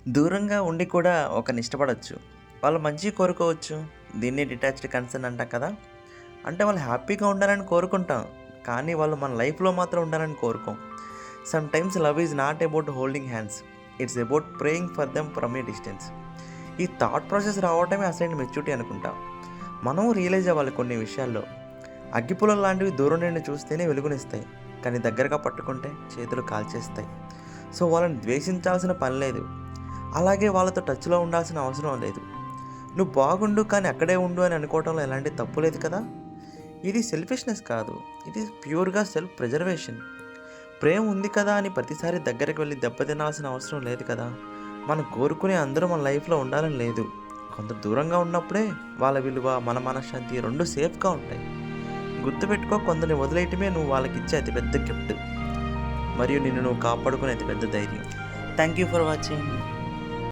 దూరంగా ఉండి కూడా ఒకరిని ఇష్టపడొచ్చు. వాళ్ళు మంచిగా కోరుకోవచ్చు. దీన్నే డిటాచ్డ్ కన్సర్న్ అంటాం కదా! అంటే వాళ్ళు హ్యాపీగా ఉండాలని కోరుకుంటాం. కానీ వాళ్ళు మన లైఫ్‌లో మాత్రం ఉండాలని కోరుకోం. Sometimes love is not about holding hands. It's about praying for them from a distance. ఈ థాట్ ప్రాసెస్ రావటమే అసలైన మెచ్యూరిటీ అనుకుంటా. మనం రియలైజ్ అవ్వాలి కొన్ని విషయాల్లో. అగ్గిపుల్లలు లాంటివి దూరం నుండి చూస్తేనే వెలుగునిస్తాయి. కానీ దగ్గరగా పట్టుకుంటే చేతులు కాల్చేస్తాయి. సో వాళ్ళని ద్వేషించాల్సిన పని లేదు. అలాగే వాళ్ళతో టచ్‌లో ఉండాల్సిన అవసరం లేదు. నువ్వు బాగుండు కానీ అక్కడే ఉండు అని అనుకోవటంలో ఎలాంటి తప్పు లేదు కదా! ఇది సెల్ఫిష్‌నెస్ కాదు. ఇది ప్యూర్‌గా సెల్ఫ్ ప్రిజర్వేషన్. ప్రేమ ఉంది కదా అని ప్రతిసారి దగ్గరికి వెళ్లి దెబ్బతినాల్సిన అవసరం లేదు కదా! మనం కోరుకునే అందరూ మన లైఫ్‌లో ఉండాలని లేదు. కొంత దూరంగా ఉన్నప్పుడే వాళ్ళ విలువ, మన మనశ్శాంతి 2 సేఫ్‌గా ఉంటాయి. గుర్తుపెట్టుకో, కొందరిని వదిలేయటమే నువ్వు వాళ్ళకిచ్చే అతిపెద్ద గిఫ్ట్. మరియు నిన్ను నువ్వు కాపాడుకునే అతిపెద్ద ధైర్యం. Thank you for watching.